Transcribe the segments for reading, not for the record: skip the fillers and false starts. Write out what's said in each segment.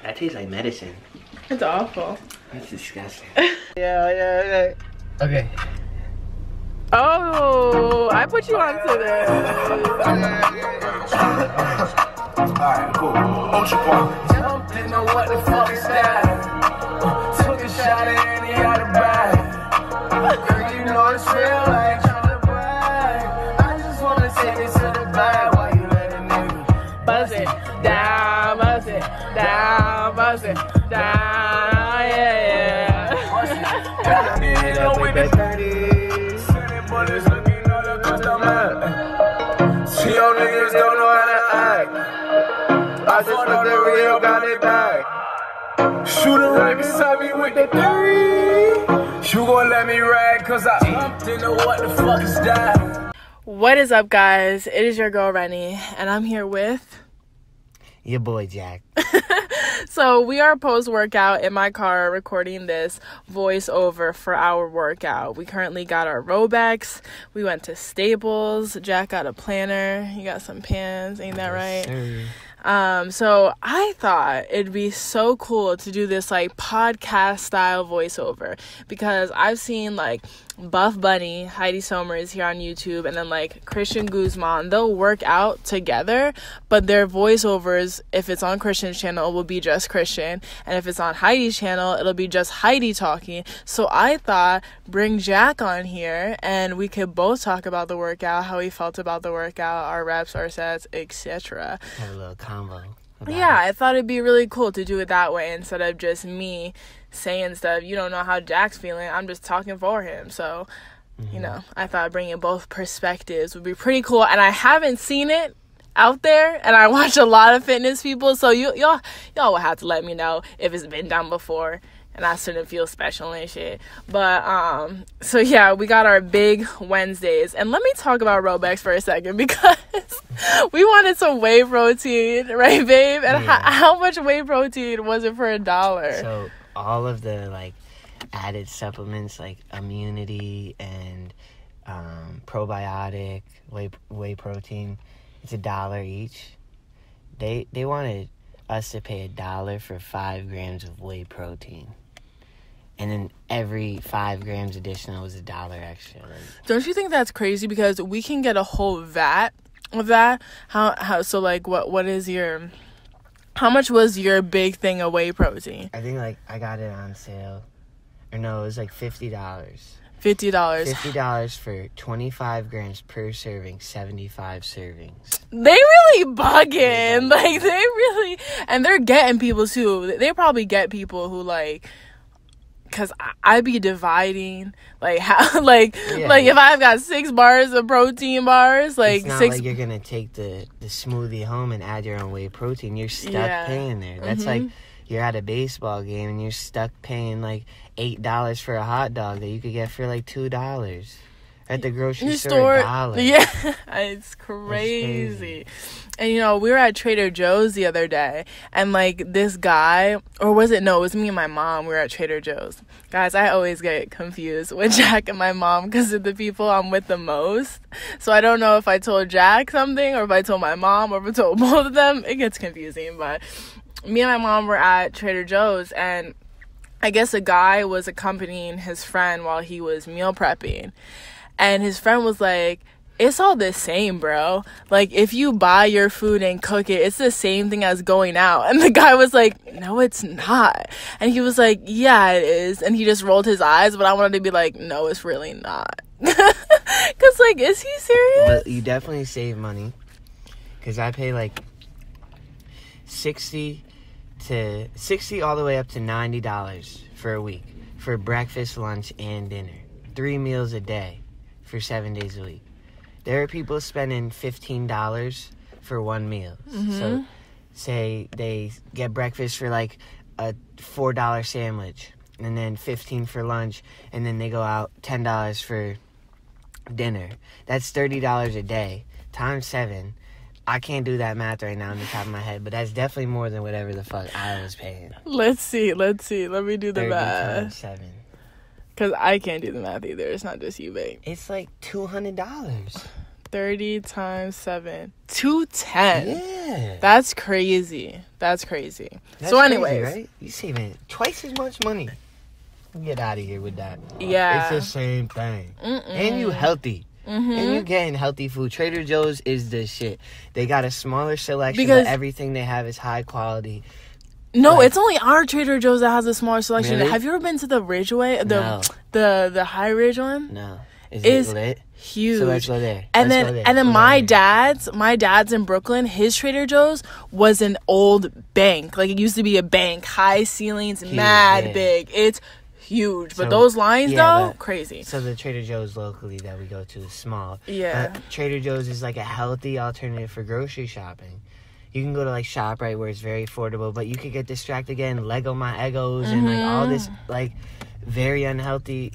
That tastes like medicine. It's awful. That's disgusting. Yeah. Okay. Oh, I put you onto this. Alright, cool. Ocean Park. Didn't know what the fuck is that. Took a shot at any other bag. Girl, you know it's real, I ain't tryna brag. I just wanna take it to the bag while you let a nigga Buzz it down, buzz it down, buzz it down, yeah. Hit up with the 30. Sending bullets looking all across the map. See your niggas don't know how to act. I just put the real, got it back. Shooter right beside me with the 30. You gon' let me rag, cause I didn't know what the fuck is that. What is up, guys? It is your girl, Renny, and I'm here with... Your boy, Jack. So we are post-workout in my car recording this voiceover for our workout. We currently got our Robex. We went to Staples. Jack got a planner. You got some pens. Ain't that right? Sir. So I thought it'd be so cool to do this like podcast style voiceover, because I've seen like Buff Bunny, Heidi Somers here on YouTube, and then like Christian Guzman. They'll work out together, but their voiceovers, if it's on Christian's channel, will be just Christian, and if it's on Heidi's channel, it'll be just Heidi talking. So I thought bring Jack on here and we could both talk about the workout, how we felt about the workout, our reps, our sets, etc. Have a little combo. Yeah, I thought it'd be really cool to do it that way instead of just me saying stuff. You don't know how Jack's feeling. I'm just talking for him. So, you know, I thought bringing both perspectives would be pretty cool. And I haven't seen it out there, and I watch a lot of fitness people. So y'all will have to let me know if it's been done before, and I shouldn't feel special and shit. But so yeah, we got our big Wednesdays, and let me talk about Robex for a second, because we wanted some whey protein, right, babe? And how much whey protein was it for $1? So all of the like added supplements like immunity and probiotic, whey protein, it's $1 each. They wanted us to pay $1 for 5 grams of whey protein. And then every 5 grams additional was $1 extra. Don't you think that's crazy? Because we can get a whole vat of that. How so like what is your, how much was your big thing of whey protein? I think like I got it on sale. Or no, it was like $50. $50. $50 for 25 grams per serving, 75 servings. They really bugging. Like they really, and they're getting people too. They probably get people who like, cause I be dividing like how like if I've got 6 bars of protein bars, like it's not 6. Like you're gonna take the smoothie home and add your own whey protein. You're stuck paying there. That's like you're at a baseball game and you're stuck paying like $8 for a hot dog that you could get for like $2 at the grocery store. $1. Yeah, it's crazy. And you know, we were at Trader Joe's the other day, and like this guy, or was it, no, it was me and my mom. We were at Trader Joe's. Guys, I always get confused with Jack and my mom because of the people I'm with the most. So I don't know if I told Jack something or if I told my mom or if I told both of them. It gets confusing. But me and my mom were at Trader Joe's, and I guess a guy was accompanying his friend while he was meal prepping. And his friend was like, it's all the same, bro. Like, if you buy your food and cook it, it's the same thing as going out. And the guy was like, no, it's not. And he was like, yeah, it is. And he just rolled his eyes, but I wanted to be like, no, it's really not. Because, like, is he serious? But you definitely save money. Because I pay, like, $60 all the way up to $90 for a week. For breakfast, lunch, and dinner. 3 meals a day for 7 days a week. There are people spending $15 for one meal. So say they get breakfast for like a $4 sandwich, and then $15 for lunch, and then they go out $10 for dinner. That's $30 a day times 7. I can't do that math right now on the top of my head, but that's definitely more than whatever the fuck I was paying. Let's see. Let me do the 30 math. times 7. Because I can't do the math either. It's not just you, babe. It's like $200. 30 times 7. 210. Yeah. That's crazy. That's crazy. That's so anyways. crazy, right? You saving twice as much money. Get out of here with that. Yeah. It's the same thing. And you healthy. And you getting healthy food. Trader Joe's is the shit. They got a smaller selection, but everything they have is high quality. No, it's only our Trader Joe's that has a smaller selection. Really? Have you ever been to the Ridgeway? No. The High Ridge one? No. Is it lit? Huge. So let's go there. And then my dad's in Brooklyn, his Trader Joe's was an old bank. Like, it used to be a bank, high ceilings, mad big. It's huge. But those lines though, crazy. So the Trader Joe's locally that we go to is small. Yeah. But Trader Joe's is like a healthy alternative for grocery shopping. You can go to like ShopRite where it's very affordable, but you could get distracted getting Lego My Eggos and like all this like very unhealthy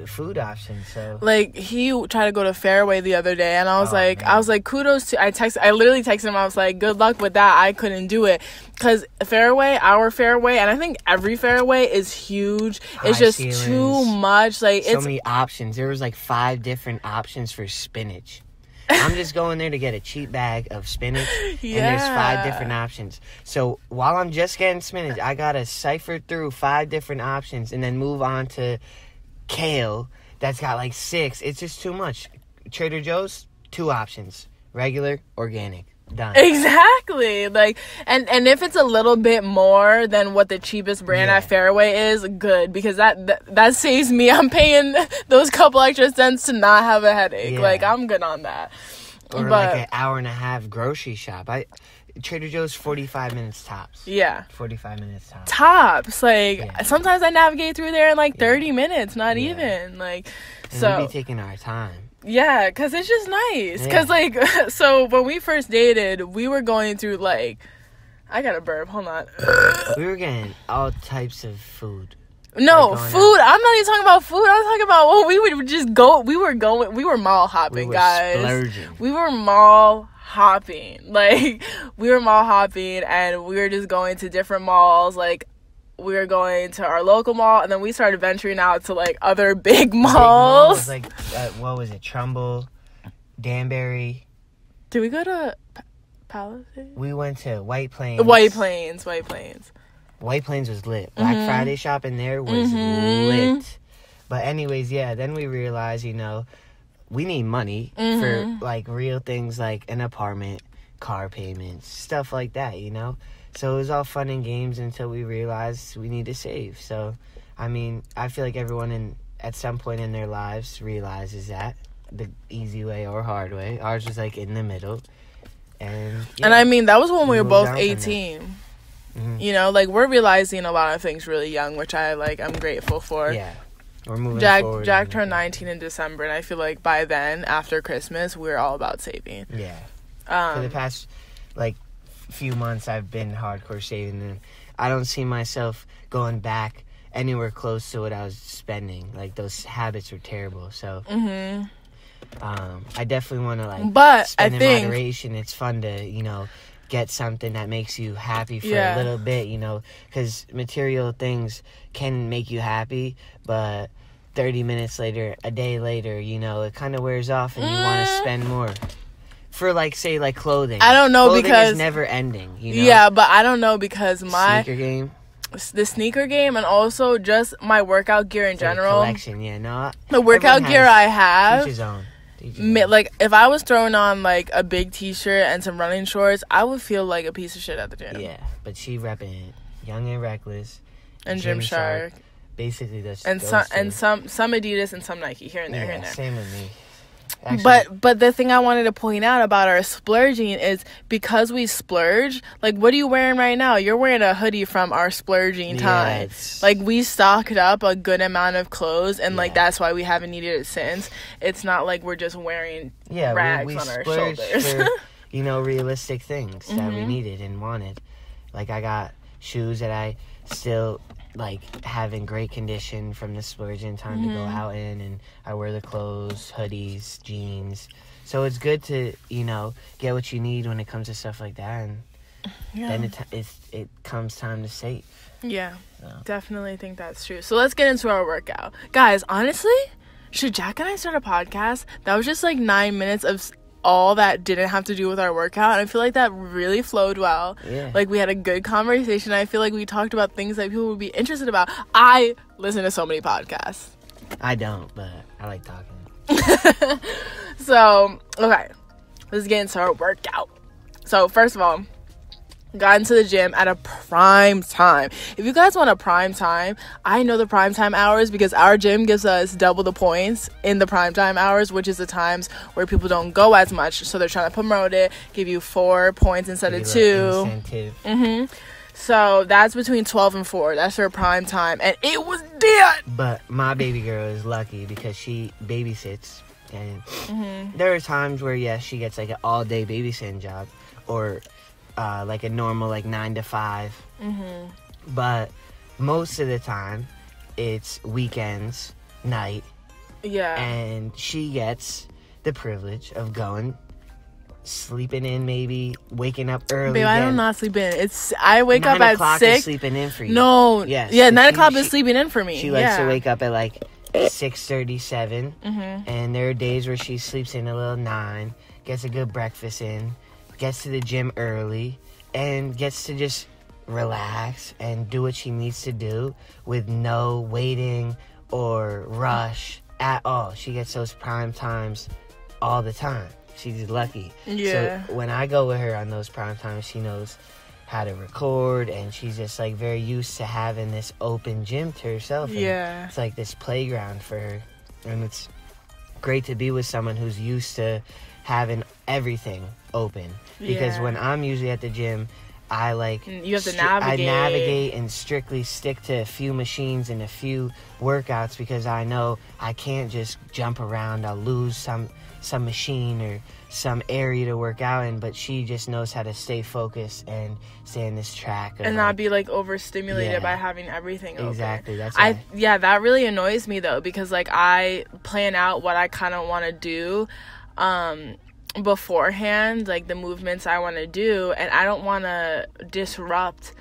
food options. So like, he tried to go to Fairway the other day, and I was like kudos to. I literally texted him. I was like, good luck with that. I couldn't do it because our Fairway, and I think every Fairway is huge. It's just ceilings, too much. Like, so many options. There was like 5 different options for spinach. I'm just going there to get a cheap bag of spinach, and there's 5 different options. So while I'm just getting spinach, I gotta cipher through 5 different options and then move on to kale that's got like 6. It's just too much. Trader Joe's, 2 options: regular, organic. Done. Exactly. Like, and if it's a little bit more than what the cheapest brand at Fairway is, good, because that saves me. I'm paying those couple extra cents to not have a headache. Yeah. Like, I'm good on that. Or like an hour and a half grocery shop. Trader Joe's 45 minutes tops. Yeah. 45 minutes tops. Tops. Like, sometimes I navigate through there in like 30 minutes, not even. Like, and so we be taking our time. Yeah, because it's just nice. Because, like, so when we first dated, we were going through, like, I got a burp. Hold on. We were getting all types of food. No, food. I'm not even talking about food. I'm talking about when we would just go. We were mall hopping, guys. Splurging. We were mall hopping. Like, we were mall hopping, and we were just going to different malls. Like, we were going to our local mall, and then we started venturing out to, like, other big malls. Like, what was it? Trumbull, Danbury. Did we go to Palisades? We went to White Plains. White Plains was lit. Black Friday shopping there was lit. But anyways, then we realized, we need money for, like, real things like an apartment, car payments, stuff like that, So it was all fun and games until we realized we need to save. So, I mean, I feel like everyone at some point in their lives realizes that. The easy way or hard way. Ours was, like, in the middle. And I mean, that was when we were both 18. Like, we're realizing a lot of things really young, which I'm grateful for. Yeah. We're moving forward. Jack turned 19 in December, and I feel like by then, after Christmas, we're all about saving. Yeah. For the past, few months, I've been hardcore saving, and I don't see myself going back anywhere close to what I was spending. Like, those habits were terrible. So, I definitely want to, spend in moderation. It's fun to, get something that makes you happy for a little bit, because material things can make you happy, but 30 minutes later, a day later, it kind of wears off and you want to spend more. For, say, clothing. I don't know, clothing because is never ending, Yeah, but I don't know, because the sneaker game, and also just my workout gear in general. Collection, the workout gear I have. Each his own. Like, if I was throwing on, a big t-shirt and some running shorts, I would feel like a piece of shit at the gym. Yeah, but she repping Young and Reckless and Gymshark. Basically, that's and some Adidas and some Nike here and there. Yeah, same with me. Actually, but the thing I wanted to point out about our splurging is, because we splurge, what are you wearing right now? You're wearing a hoodie from our splurging time. We stocked up a good amount of clothes, and that's why we haven't needed it since. It's not like we're just wearing rags on our shoulders. For, realistic things that we needed and wanted. I got shoes that I still have in great condition from the splurging time to go out in, and I wear the clothes, hoodies, jeans. So it's good to, get what you need when it comes to stuff like that, and then it comes time to save. Yeah, definitely think that's true. So let's get into our workout. Guys, honestly, should Jack and I start a podcast? That was just 9 minutes of all that didn't have to do with our workout, and I feel like that really flowed well. Yeah. Like, we had a good conversation. I feel like we talked about things that people would be interested about. I listen to so many podcasts. I don't, but I like talking. So, okay, let's get into our workout. So, first of all, got into the gym at a prime time. If you guys want a prime time, I know the prime time hours because our gym gives us double the points in the prime time hours, which is the times where people don't go as much. So they're trying to promote it, give you 4 points instead of 2. Incentive. So that's between 12 and 4. That's her prime time, and it was dead. But my baby girl is lucky because she babysits, and there are times where yes, she gets like an all-day babysitting job, or like a normal like 9 to 5. But most of the time it's weekends, night, and she gets the privilege of going, sleeping in, maybe waking up early. Babe, I do not sleep in. I wake up at 6. Is sleeping in for you. No, yes, yeah, 9 o'clock is sleeping in for me. She likes to wake up at like 6:37, and there are days where she sleeps in a little 9, gets a good breakfast in, gets to the gym early, and gets to just relax and do what she needs to do with no waiting or rush at all. She gets those prime times all the time. She's lucky. Yeah. So when I go with her on those prime times, she knows how to record, and she's just like very used to having this open gym to herself. And it's like this playground for her, and it's great to be with someone who's used to having everything open, because when I'm usually at the gym, I like you have to navigate. I navigate and strictly stick to a few machines and a few workouts, because I know I can't just jump around. I'll lose some machine or some area to work out in. But she just knows how to stay focused and stay in this track and not be like overstimulated by having everything open. Exactly. That's why. That really annoys me though, because like I plan out what I kind of want to do beforehand, like the movements I want to do, and I don't want to disrupt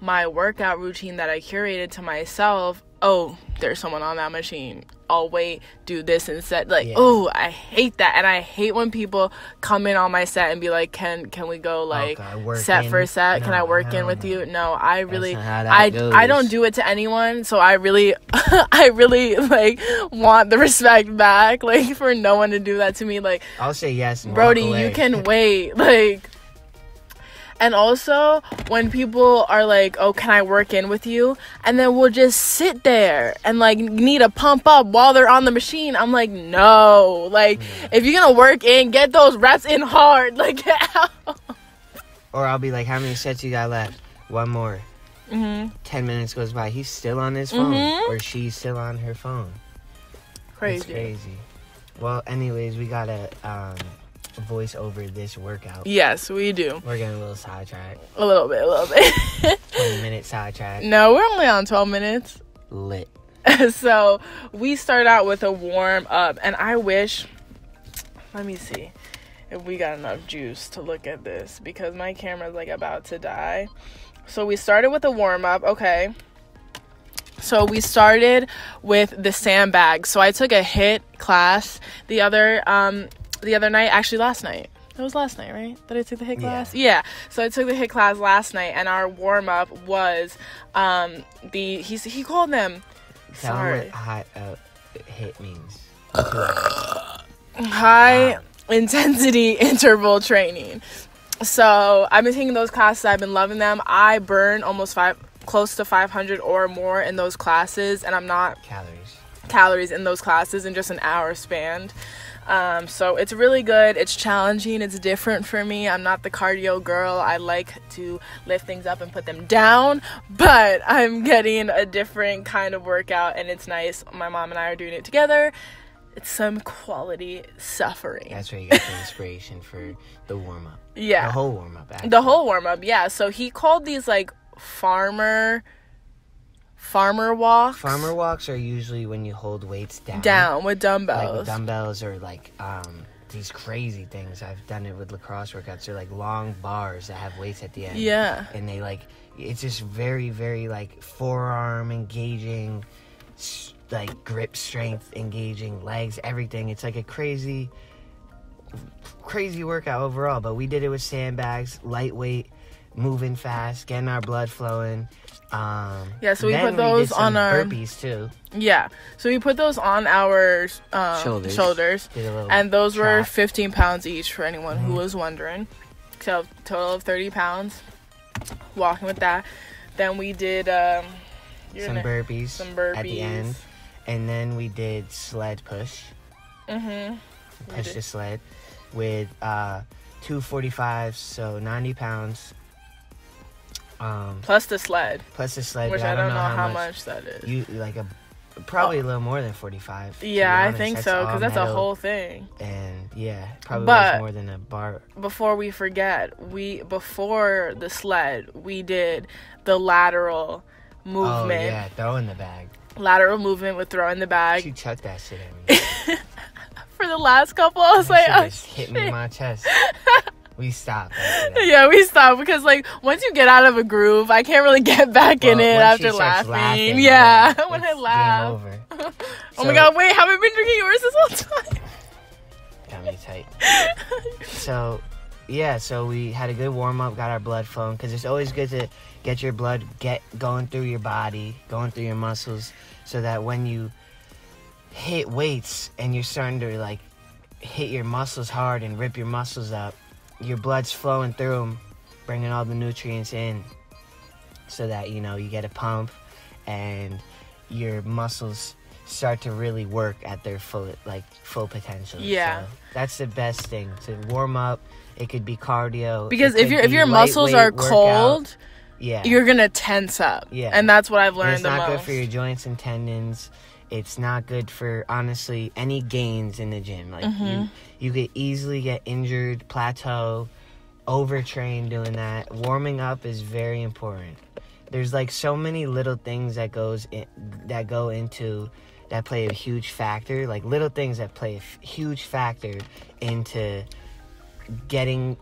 my workout routine that I curated to myself. Oh, there's someone on that machine. I'll wait, do this instead. Like, oh, I hate that. And I hate when people come in on my set and be like, can we go like set for set? Can I work in with you? No, I really, I don't do it to anyone. So I really, I really like want the respect back, like for no one to do that to me. Like, I'll say yes. And Brody, walk away. you can wait. Like, and also, when people are like, oh, can I work in with you? And then we'll just sit there and, like, need to pump up while they're on the machine. I'm like, no. Like, if you're going to work in, get those reps in hard. Like, get out. Or I'll be like, how many sets you got left? One more. 10 minutes goes by. He's still on his phone. Or she's still on her phone. Crazy. It's crazy. Well, anyways, we got to voice over this workout. Yes, we do. We're getting a little sidetracked. A little bit. 20-minute sidetrack. No, we're only on 12 minutes. Lit. So we start out with a warm up, and I wish, let me see if we got enough juice to look at this, because my camera's like about to die. So we started with a warm up. Okay. So we started with the sandbag. So I took a HIIT class the other night, actually last night. It was last night, right? That I took the HIIT class? Yeah. So I took the HIIT class last night, and our warm-up was, he called them, Tell him what HIIT means. High intensity interval training. So I've been taking those classes. I've been loving them. I burn close to 500 or more in those classes, and I'm not calories in those classes in just an hour span. So it's really good. It's challenging. It's different for me. I'm not the cardio girl. I like to lift things up and put them down, but I'm getting a different kind of workout, and it's nice. My mom and I are doing it together. It's some quality suffering. That's where you get the inspiration for the warm-up. Yeah. The whole warm-up, actually. The whole warm-up, yeah. So he called these, like, farmer walks. Farmer walks are usually when you hold weights down with dumbbells. Like with dumbbells, or like these crazy things. I've done it with lacrosse workouts. They're like long bars that have weights at the end. Yeah. And they it's just very, very like forearm engaging, like grip strength engaging, legs, everything. It's like a crazy crazy workout overall, but we did it with sandbags, lightweight, moving fast, getting our blood flowing. Yeah, so we put those on our burpees too. Yeah, so we put those on our shoulders, and those were 15 pounds each for anyone who was wondering. So total of 30 pounds. Walking with that. Then we did some burpees at the end, and then we did sled push. Push the sled with 245s, so 90 pounds. Plus the sled, which I don't know how much that is. You probably a little more than 45. Yeah, I think so, because that's a whole thing. And yeah, probably was more than a bar. Before we forget, before the sled, we did the lateral movement. Oh yeah, throw in the bag. Lateral movement with throw in the bag. She chucked that shit at me. For the last couple, I was like, oh, hit me in my chest. We stopped. Yeah, we stopped because once you get out of a groove, I can't really get back in it after laughing. Yeah, when I laugh. Game over. Oh my god, wait, have I been drinking yours this whole time? Got me tight. So we had a good warm up, got our blood flowing, because it's always good to get your blood going through your body, going through your muscles, so that when you hit weights and you're starting to hit your muscles hard and rip your muscles up, your blood's flowing through them, bringing all the nutrients in, so that you get a pump and your muscles start to really work at their full potential. Yeah, so that's the best thing to warm up. It could be cardio, because if your muscles are cold, you're gonna tense up. Yeah, and that's what I've learned. It's not good for your joints and tendons. It's not good for, honestly, any gains in the gym. You could easily get injured, plateau, overtrain doing that. Warming up is very important. There's so many little things that go into that play a huge factor. Little things that play a huge factor into getting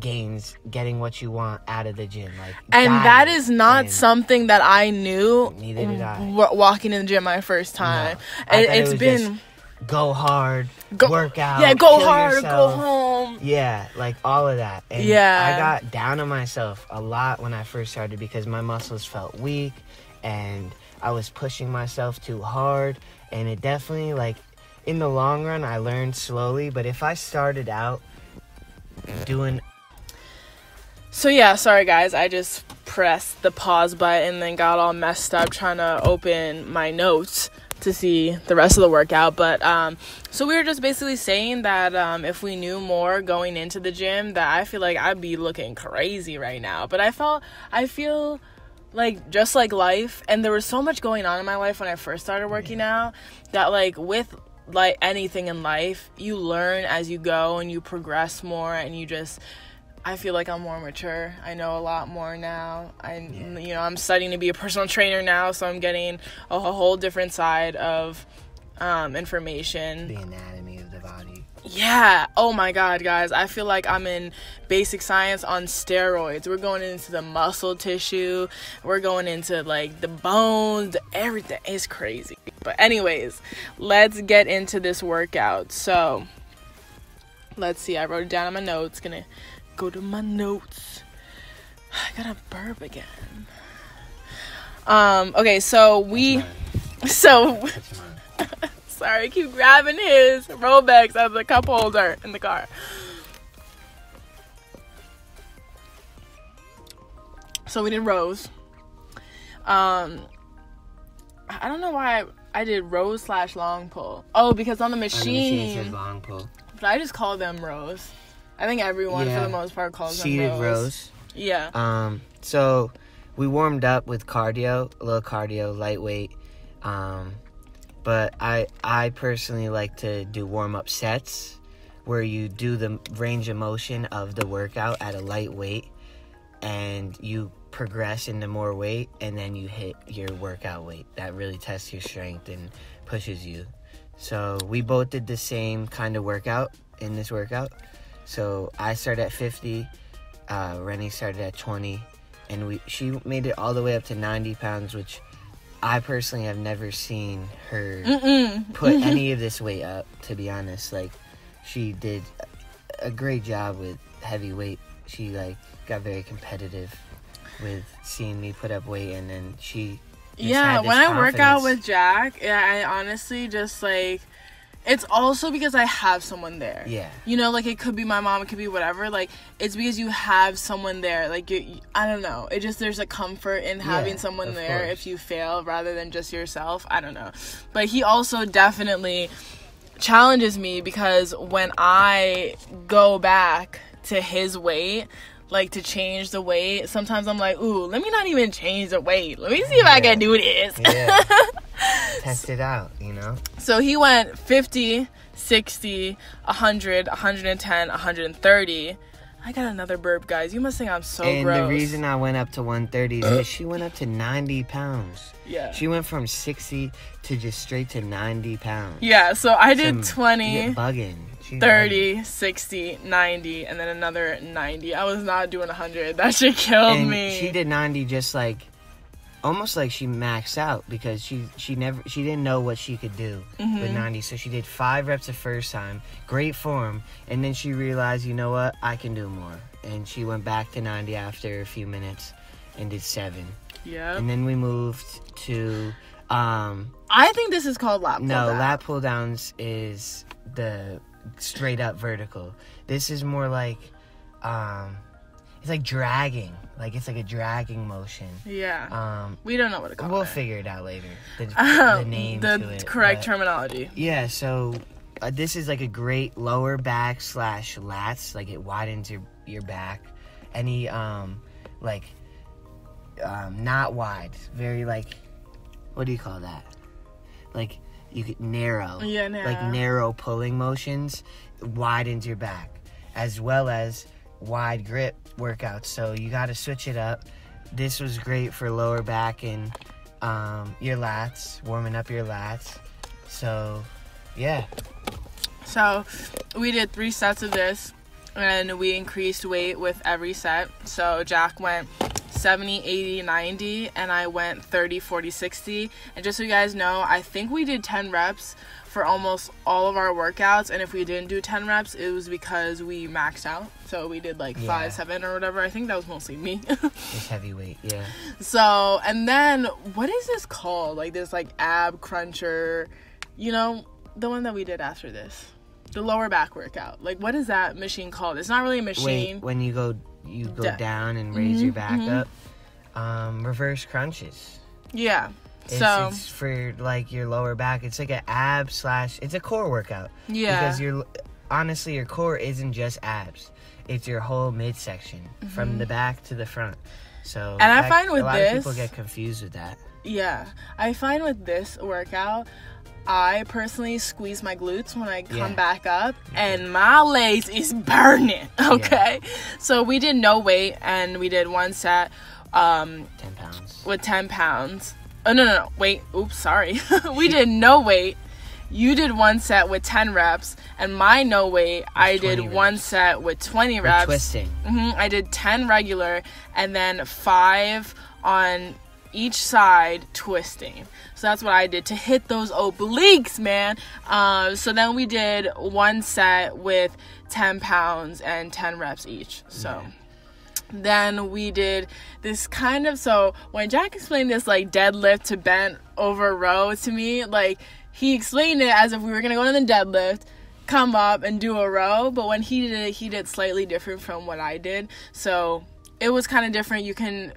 gains, getting what you want out of the gym, and that is not something that I knew. Neither did I. Walking in the gym my first time, no. It's been go hard, work out, go kill hard, yourself. go home, all of that. And I got down on myself a lot when I first started, because my muscles felt weak and I was pushing myself too hard, and it definitely in the long run I learned slowly. But if I started out doing sorry guys, I just pressed the pause button and then got all messed up trying to open my notes to see the rest of the workout. But so we were just basically saying that if we knew more going into the gym, that I feel like I'd be looking crazy right now. But I feel just like life, and there was so much going on in my life when I first started working out, that with anything in life, you learn as you go and you progress more, and I feel like I'm more mature. I know a lot more now. I'm studying to be a personal trainer now, so I'm getting a whole different side of information. The anatomy of the body. Yeah. Oh my god, guys. I feel like I'm in basic science on steroids. We're going into the muscle tissue. We're going into the bones, everything. It's crazy. But anyways, let's get into this workout. So, let's see. I wrote it down on my notes. Gonna go to my notes. I gotta burp again. Okay, so sorry, I keep grabbing his Rolex out of the cup holder in the car. So we did rows. I don't know why I did rows / long pull. Oh, because on the machine it says long pull. But I just call them rows. I think everyone, for the most part, calls them seated rows. Yeah. So we warmed up with a little cardio, lightweight. But I personally like to do warm-up sets where you do the range of motion of the workout at a light weight, and you progress into more weight, and then you hit your workout weight. That really tests your strength and pushes you. So we both did the same kind of workout in this workout. So I started at 50, Renny started at 20, and she made it all the way up to 90 pounds, which I personally have never seen her put any of this weight up, to be honest. She did a great job with heavyweight. She like got very competitive with seeing me put up weight, and then she when I work out with Jack, I honestly just like, it's also because I have someone there. Yeah. You know, like, it could be my mom, it could be whatever. Like, it's because you have someone there. Like, I don't know. It just, there's a comfort in having someone there course. if you fail rather than just yourself. I don't know. But he also definitely challenges me, because when I go back to his weight, like, to change the weight, sometimes I'm like, ooh, let me not even change the weight. Let me see if I can do this. Yeah. Test it out, you know? So he went 50, 60, 100, 110, 130. I got another burp, guys. You must think I'm so gross. And the reason I went up to 130 is because she went up to 90 pounds. Yeah. She went from 60 to just straight to 90 pounds. Yeah, so I did 20, bugging. 30, 60, 90, and then another 90. I was not doing 100. That shit killed me. She did 90 just like, almost like she maxed out, because she didn't know what she could do with 90. So she did 5 reps the first time, great form, and then she realized, you know what, I can do more. And she went back to 90 after a few minutes and did 7. Yeah. And then we moved to I think this is called lat pull down. No, lat pull downs is the straight up vertical. This is more like it's like dragging. Like, it's like a dragging motion. Yeah. We don't know what to call it. We'll figure it out later. The name to it. The correct terminology. Yeah, so this is like a great lower back / lats. Like, it widens your back. Any, not wide. Very, like, what do you call that? Like, you could narrow. Yeah, narrow. Like, narrow pulling motions widens your back. As well as wide grip workouts, so you got to switch it up. This was great for lower back and your lats, warming up your lats. So yeah, so we did 3 sets of this, and we increased weight with every set. So Jack went 70, 80, 90, and I went 30, 40, 60. And just so you guys know, I think we did 10 reps for almost all of our workouts, and if we didn't do 10 reps, it was because we maxed out. So we did like 5, 7 or whatever. I think that was mostly me. It's heavyweight, yeah. So, and then what is this called? Like, this like ab cruncher, you know, the one that we did after this, the lower back workout. Like, what is that machine called? It's not really a machine. Wait, when you go down and raise your back up, reverse crunches. Yeah. It's for like your lower back. It's like an ab / it's a core workout. Yeah. Because honestly, your core isn't just abs. It's your whole midsection from the back to the front. So, and I find with a lot this, of people get confused with that. Yeah, I find with this workout, I personally squeeze my glutes when I come back up, and my legs is burning. Okay, so we did no weight, and we did 1 set. 10 pounds. With 10 pounds. Oh, no. Wait. Oops, sorry. We did no weight. You did 1 set with 10 reps. And my no weight, I did 1 set with 20 reps. Twisting. I did 10 regular and then 5 on each side twisting. So that's what I did to hit those obliques, man. So then we did 1 set with 10 pounds and 10 reps each. So... Then we did this kind of, so when Jack explained this like deadlift to bent over row to me, like he explained it as if we were going to go to the deadlift, come up and do a row, but when he did it, he did slightly different from what I did. So it was kind of different. You can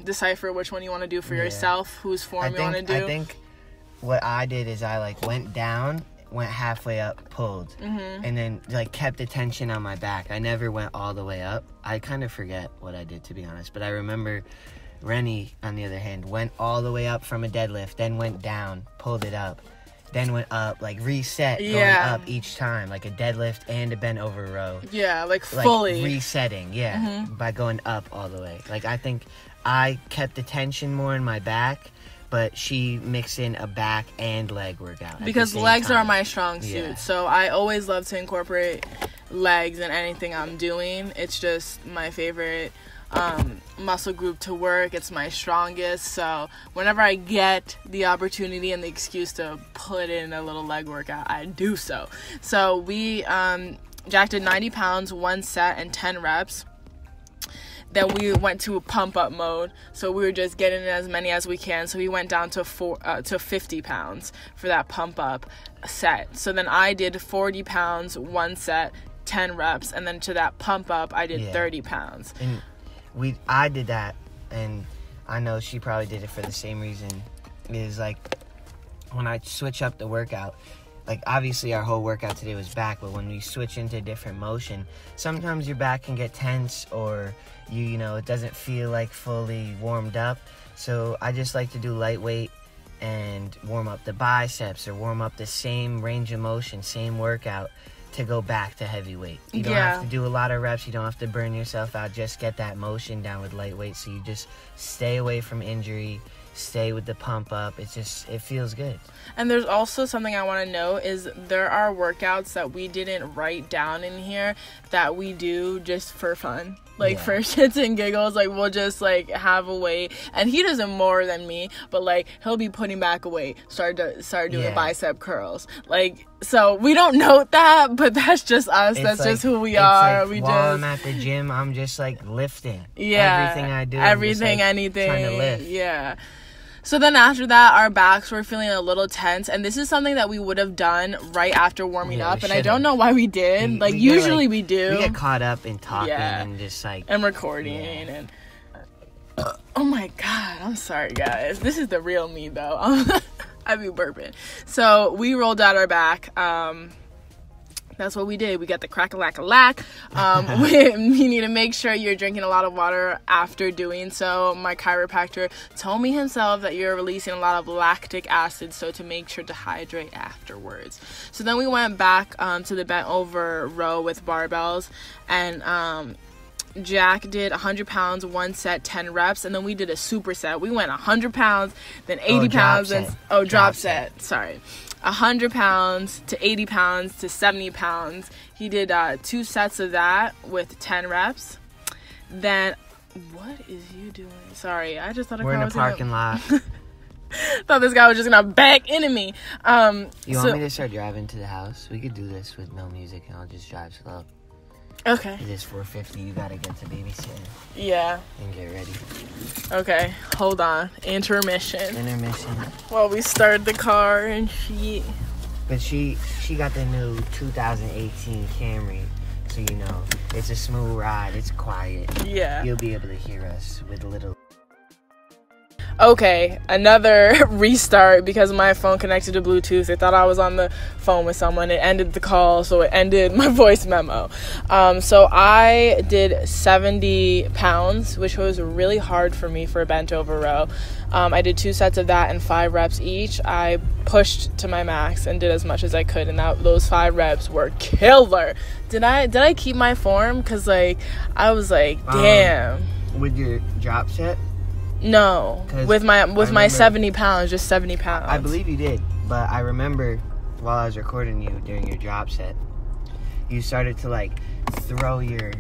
decipher which one you want to do for yourself, whose form you want to do. I think what I did is I like went down, went halfway up, pulled, and then like kept the tension on my back. I never went all the way up. I kind of forget what I did, to be honest, but I remember Renny, on the other hand, went all the way up from a deadlift, then went down, pulled it up, then went up, like reset, going up each time, like a deadlift and a bent over row. Yeah, like fully resetting, by going up all the way. Like, I think I kept the tension more in my back, but she mixed in a back and leg workout. Because legs are my strong suit. So I always love to incorporate legs in anything I'm doing. It's just my favorite muscle group to work. It's my strongest. So whenever I get the opportunity and the excuse to put in a little leg workout, I do so. So we Jack did 90 pounds, 1 set, and 10 reps. Then we went to a pump-up mode, so we were just getting in as many as we can. So we went down to 50 pounds for that pump-up set. So then I did 40 pounds, 1 set, 10 reps, and then to that pump-up, I did 30 pounds. And I did that, and I know she probably did it for the same reason. Is like, when I switch up the workout, like, obviously our whole workout today was back, but when we switch into a different motion, sometimes your back can get tense, or you know, it doesn't feel like fully warmed up. So I just like to do lightweight and warm up the biceps, or warm up the same range of motion, same workout, to go back to heavyweight. You don't have to do a lot of reps, you don't have to burn yourself out, just get that motion down with lightweight, so you just stay away from injury, stay with the pump up. It feels good. And there's also something I want to know is there are workouts that we didn't write down in here that we do just for fun, like for shits and giggles. Like, we'll just like have a weight, and he does it more than me, but like he'll be putting back a weight, start doing bicep curls, like, so we don't note that, but that's just us. That's like, just who we are. Like, while I'm at the gym, I'm just like lifting. Everything I do, everything, like, anything, trying to lift. So then after that, our backs were feeling a little tense, and this is something that we would have done right after warming up, and I don't know why we did. Usually we do. We get caught up in talking and just like... And recording, and... Oh my God, I'm sorry, guys. This is the real me, though. I be burping. So we rolled out our back. That's what we did. We got the crack-a-lack-a-lack. You need to make sure you're drinking a lot of water after doing so. My chiropractor told me himself that you're releasing a lot of lactic acid, so to make sure to hydrate afterwards. So then we went back to the bent over row with barbells, and Jack did 100 pounds, 1 set, 10 reps, and then we did a superset. We went 100 pounds, then 80 pounds, and drop set. Sorry. 100 pounds to 80 pounds to 70 pounds. He did 2 sets of that with 10 reps. Then, what is you doing? Sorry, I just thought we're in a parking lot. Thought this guy was just gonna back into me. You want me to start driving to the house? We could do this with no music, and I'll just drive slow. Okay. It is 4:50. You gotta get to babysitting. Yeah. And get ready. Okay, hold on. Intermission. Well, we start the car and she... But she got the new 2018 Camry, so you know it's a smooth ride. It's quiet. Yeah. You'll be able to hear us with a little... Okay, another restart because my phone connected to Bluetooth. They thought I was on the phone with someone. It ended the call, so it ended my voice memo. So I did 70 pounds, which was really hard for me for a bent over row. I did 2 sets of that and 5 reps each. I pushed to my max and did as much as I could, and those 5 reps were killer. Did I keep my form? Because like I was like, damn. With your drop set? No, with my 70 pounds, just 70 pounds. I believe you did, but I remember while I was recording you during your drop set, you started to like throw your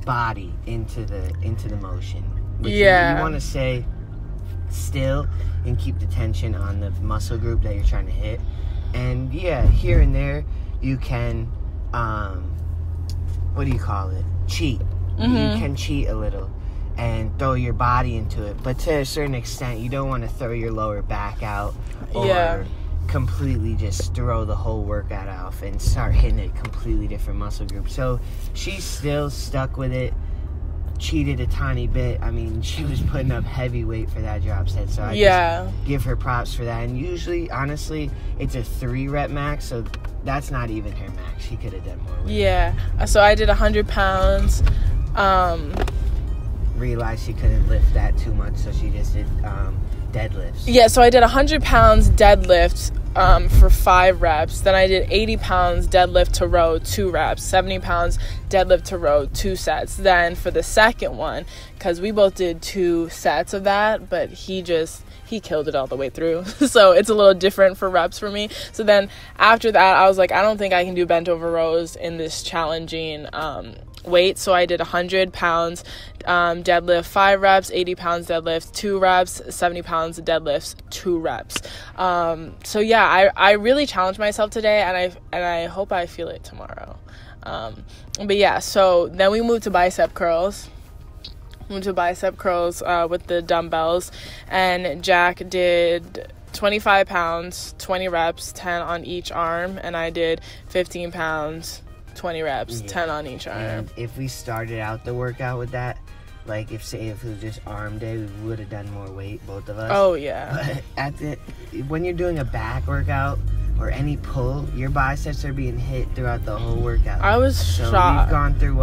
body into the motion. You want to stay still and keep the tension on the muscle group that you're trying to hit. And yeah, here and there you can, what do you call it? Cheat. Mm-hmm. You can cheat a little and throw your body into it, but to a certain extent you don't want to throw your lower back out or completely just throw the whole workout off and start hitting a completely different muscle group. So she's still stuck with it, cheated a tiny bit. I mean, she was putting up heavy weight for that drop set, so I just give her props for that. And usually, honestly, it's a 3 rep max, so that's not even her max. She could have done more with it. So I did 100 pounds. Realized she couldn't lift that too much, so she just did deadlifts. Yeah, so I did 100 pounds deadlift for 5 reps. Then I did 80 pounds deadlift to row, 2 reps. 70 pounds deadlift to row, 2 sets. Then for the second one, because we both did 2 sets of that, but he killed it all the way through. So it's a little different for reps for me. So then after that, I was like, I don't think I can do bent over rows in this challenging weight. So I did 100 pounds deadlift 5 reps, 80 pounds deadlift 2 reps, 70 pounds deadlifts 2 reps. So yeah, I really challenged myself today, and I hope I feel it tomorrow. But yeah, so then we moved to bicep curls. With the dumbbells, and Jack did 25 pounds, 20 reps, 10 on each arm, and I did 15 pounds, 20 reps, 10 on each arm. And if we started out the workout with that, like if it was just arm day, we would have done more weight, both of us. Oh yeah. But when you're doing a back workout or any pull, your biceps are being hit throughout the whole workout. I was shocked. We've gone through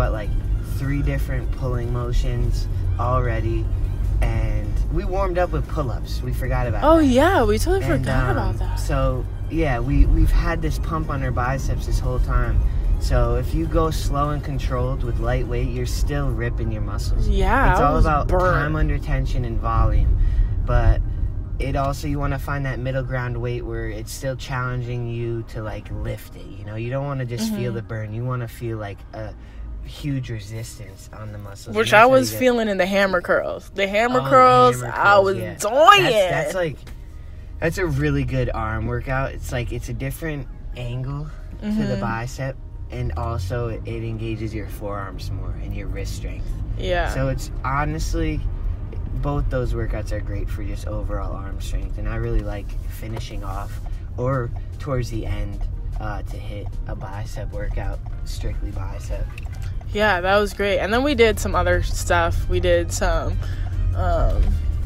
3 different pulling motions already, and we warmed up with pull-ups. We forgot about that. Oh yeah, we totally forgot about that. So yeah, we've had this pump on our biceps this whole time. So if you go slow and controlled with light weight, you're still ripping your muscles. Yeah, it's all about burnt. Time under tension and volume, but it also, you want to find that middle ground weight where it's still challenging you to lift it. You don't want to just feel the burn. You want to feel a huge resistance on the muscles, which I was feeling in the hammer curls. I was doing it. That's a really good arm workout. It's a different angle to the bicep, and also it engages your forearms more and your wrist strength. Yeah. So it's honestly, both those workouts are great for just overall arm strength, and I really like finishing off or towards the end to hit a bicep workout, strictly bicep. Yeah, that was great. And then we did some other stuff. We did some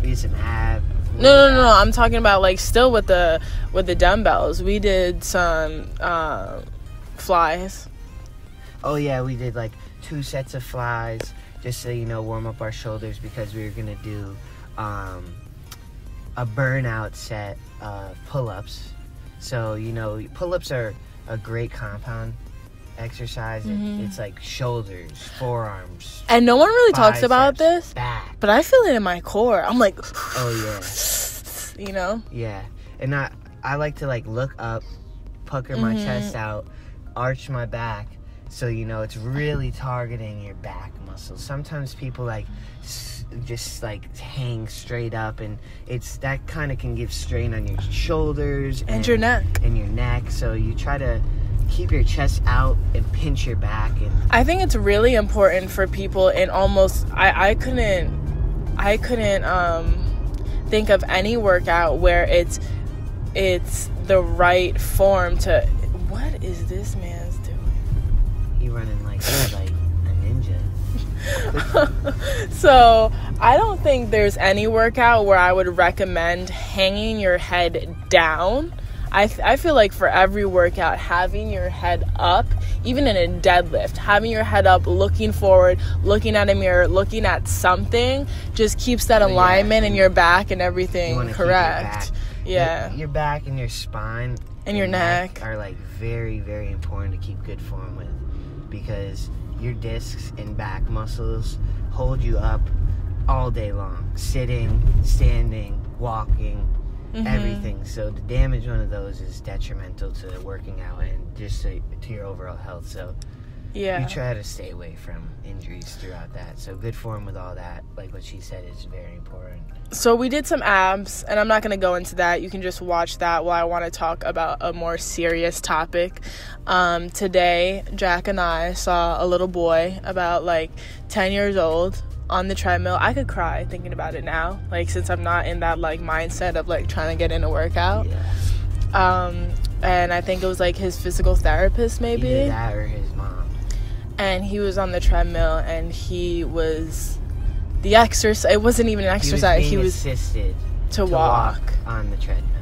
we did some ab. No. I'm talking about still with the dumbbells. We did some flies. Oh yeah, we did 2 sets of flies just so warm up our shoulders, because we were gonna do a burnout set of pull-ups. So pull-ups are a great compound exercise. It's shoulders, forearms, and no one really biceps, talks about this, back. But I feel it in my core. I'm like, oh yeah, yeah. And I like to look up, pucker my chest out, arch my back, so it's really targeting your back muscles. Sometimes people just hang straight up, and that kind of can give strain on your shoulders and your neck. So you try to keep your chest out and pinch your back. And I think it's really important for people, and almost I couldn't think of any workout where it's the right form to. What is this man's doing? He running like a ninja. So I don't think there's any workout where I would recommend hanging your head down. I feel like for every workout, having your head up, even in a deadlift, having your head up, looking forward, looking at a mirror, looking at something, just keeps that alignment in your back and everything correct. Your back and your spine and your neck are very, very important to keep good form with, because your discs and back muscles hold you up all day long, sitting, standing, walking, everything. So to damage one of those is detrimental to working out and just to your overall health. So you try to stay away from injuries throughout that. So good form with all that, like what she said, is very important. So we did some abs, and I'm not going to go into that. You can just watch that while I want to talk about a more serious topic. Today, Jack and I saw a little boy about 10 years old on the treadmill. I could cry thinking about it now, since I'm not in that mindset of trying to get in a workout. And I think it was his physical therapist, maybe either that or his mom. And he was on the treadmill, and he was the exercise. It wasn't even an exercise. He was assisted to walk on the treadmill,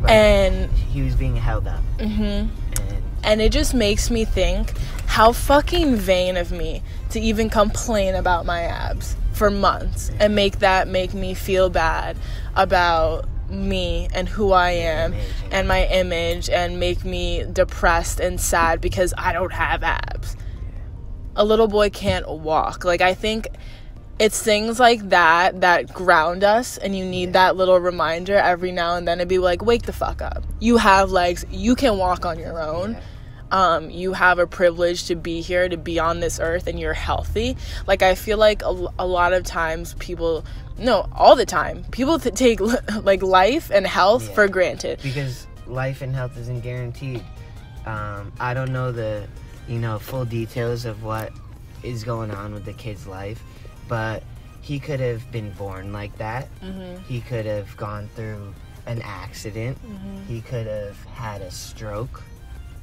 and he was being held up. And it just makes me think, how fucking vain of me to even complain about my abs for months and make me feel bad about me and who I am and my image, and make me depressed and sad because I don't have abs. A little boy can't walk. I think it's things like that ground us, and you need that little reminder every now and then to be wake the fuck up. You have legs. You can walk on your own. you have a privilege to be here, to be on this earth, and you're healthy. Like, I feel like a lot of times all the time, people take like life and health for granted. Because life and health isn't guaranteed. I don't know the, full details of what is going on with the kid's life, but he could have been born like that. He could have gone through an accident. He could have had a stroke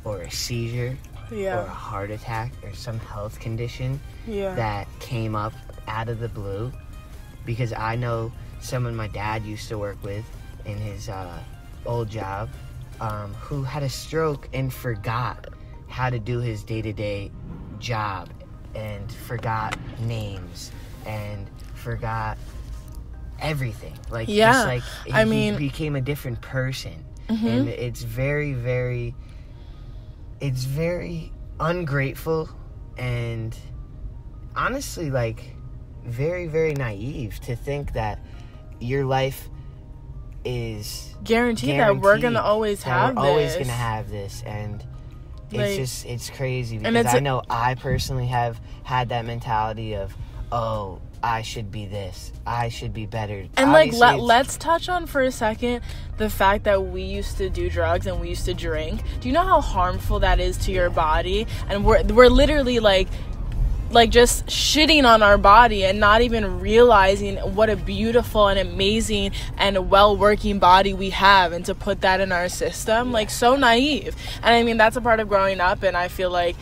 or a seizure or a heart attack or some health condition that came up out of the blue. Because I know someone my dad used to work with in his old job who had a stroke and forgot how to do his day-to-day job, and forgot names and forgot everything. Like, just like he became a different person. And it's very, very, it's very ungrateful and honestly, like, very, very naive to think that your life is guaranteed that we're gonna always have this. And it's like, it's crazy, because I know I personally have had that mentality of, oh, I should be this, I should be better. And obviously, let's touch on for a second the fact that we used to do drugs and we used to drink. Do you know how harmful that is to your body? And we're literally like just shitting on our body and not even realizing what a beautiful and amazing and well-working body we have, and to put that in our system, like, so naive. And I mean, that's a part of growing up, and I feel like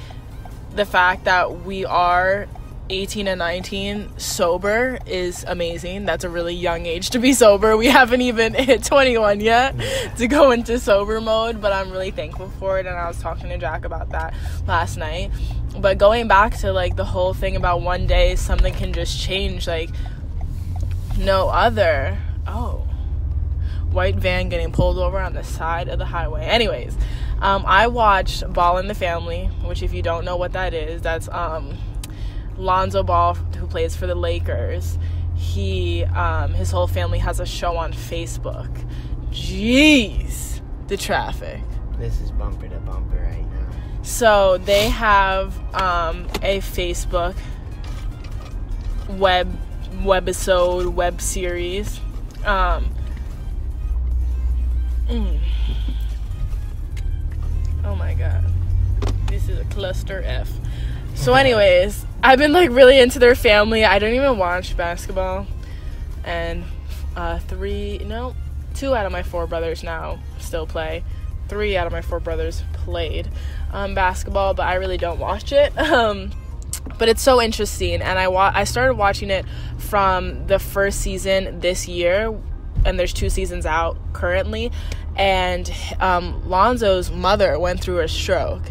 the fact that we are 18 and 19 sober is amazing. That's a really young age to be sober. We haven't even hit 21 yet to go into sober mode, but I'm really thankful for it, and I was talking to Jack about that last night. But going back to, like, the whole thing about one day something can just change, like, no other. Oh, white van getting pulled over on the side of the highway. Anyways, I watched Ball in the Family, which, if you don't know what that is, that's Lonzo Ball, who plays for the Lakers. He his whole family has a show on Facebook. Jeez, the traffic. This is bumper to bumper right now. So they have a Facebook webisode, web series. Oh my god, this is a cluster F. So anyways, I've been, like, really into their family. I don't even watch basketball, and 2 out of my 4 brothers now still play. 3 out of my 4 brothers played basketball, but I really don't watch it. But it's so interesting, and I started watching it from the first season this year, and there's 2 seasons out currently. And Lonzo's mother went through a stroke,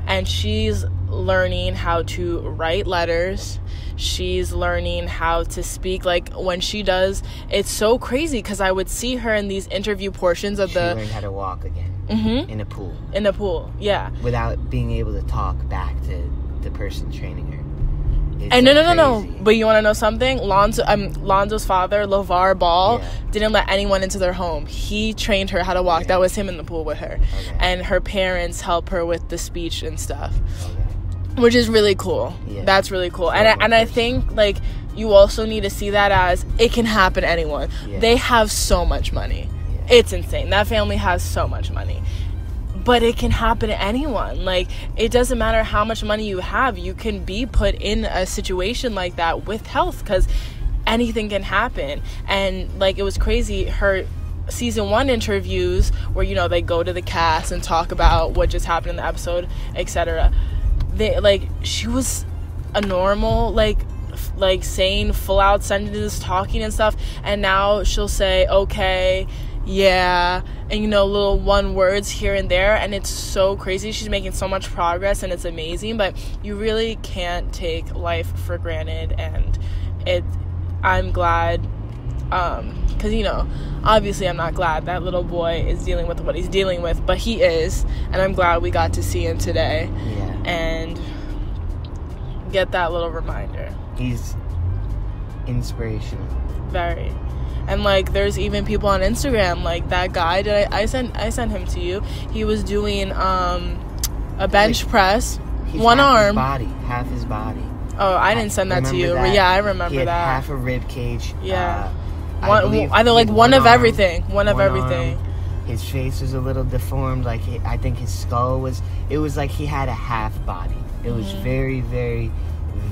and she's learning how to write letters. She's learning how to speak. Like, when she does, it's so crazy, because I would see her in these interview portions of she learned how to walk again. In a pool. In a pool, yeah. Without being able to talk back to the person training her. And no. But you want to know something? Lonzo's father, LeVar Ball, didn't let anyone into their home. He trained her how to walk. That was him in the pool with her. And her parents help her with the speech and stuff. Which is really cool. That's really cool. And I think, like, you also need to see that as it can happen to anyone. They have so much money. It's insane. That family has so much money. But it can happen to anyone. Like, it doesn't matter how much money you have. You can be put in a situation like that with health, because anything can happen. And, like, it was crazy. Her season 1 interviews where, you know, they go to the cast and talk about what just happened in the episode, etc. She was a normal, like saying full out sentences, talking and stuff, and now she'll say okay, yeah, and, you know, little one words here and there, and it's so crazy. She's making so much progress, and it's amazing. But you really can't take life for granted, and I'm glad, because, you know, obviously I'm not glad that little boy is dealing with what he's dealing with, but he is, and I'm glad we got to see him today and get that little reminder. He's inspirational. Very. And, like, there's even people on Instagram, like that guy that I sent him to you. He was doing a bench press, He's one arm. Half his body. Oh, I didn't send that to you. Yeah, I remember he had that. half a rib cage. Yeah. Either like one of arm, everything. One of everything. Arm. His face was a little deformed. Like I think his skull was. It was like he had a half body. It was very, very,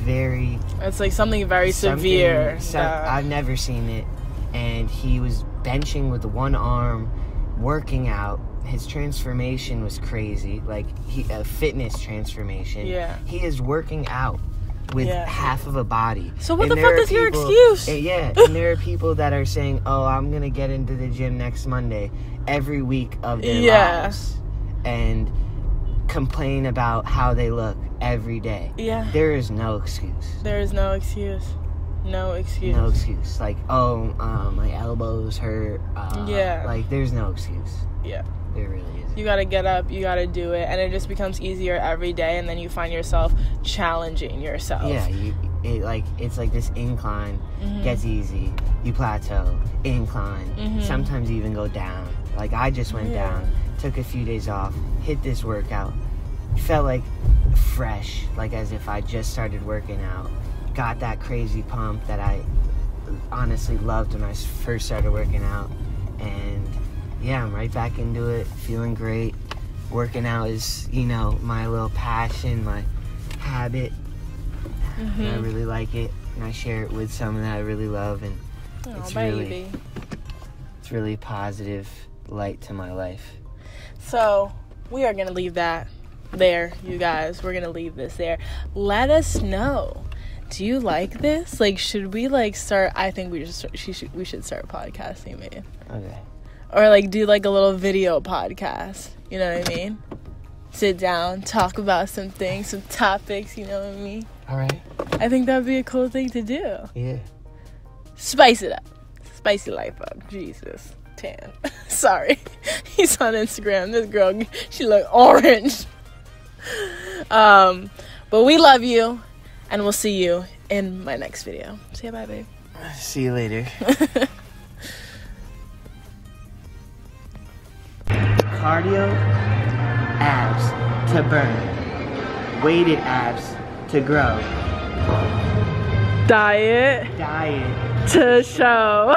very. It's like something very severe. I've never seen it. And he was benching with one arm, working out. His transformation was crazy. Like a fitness transformation. Yeah. He is working out with half of a body. So what the fuck is your excuse? Yeah, and there are people that are saying, "Oh, I'm gonna get into the gym next Monday," every week of their lives, and complain about how they look every day. Yeah. There is no excuse. There is no excuse. No excuse. No excuse. Like, my elbows hurt. Like, there's no excuse. Yeah. There really isn't. You gotta get up, you gotta do it, and it just becomes easier every day, and then you find yourself challenging yourself. Yeah, it's like this incline gets easy, you plateau, incline, sometimes you even go down. Like I just went down, took a few days off, hit this workout, felt like fresh, like as if I just started working out, got that crazy pump that I honestly loved when I first started working out, and yeah, I'm right back into it, feeling great. Working out is, my little passion, my habit. And I really like it, and I share it with someone that I really love, and it's really positive light to my life. So we are gonna leave that there, you guys. We're gonna leave this there. Let us know. Do you like this? Like, should we start? I think we should start podcasting, maybe. Okay. Or do a little video podcast. You know what I mean? Sit down, talk about some things, some topics. You know what I mean? All right. I think that'd be a cool thing to do. Yeah. Spice it up. Spicy life up. Jesus. Tan. Sorry. He's on Instagram. This girl, she look orange. But we love you, and we'll see you in my next video. Say bye, babe. See you later. Cardio, abs to burn. Weighted abs to grow. Diet Diet to show.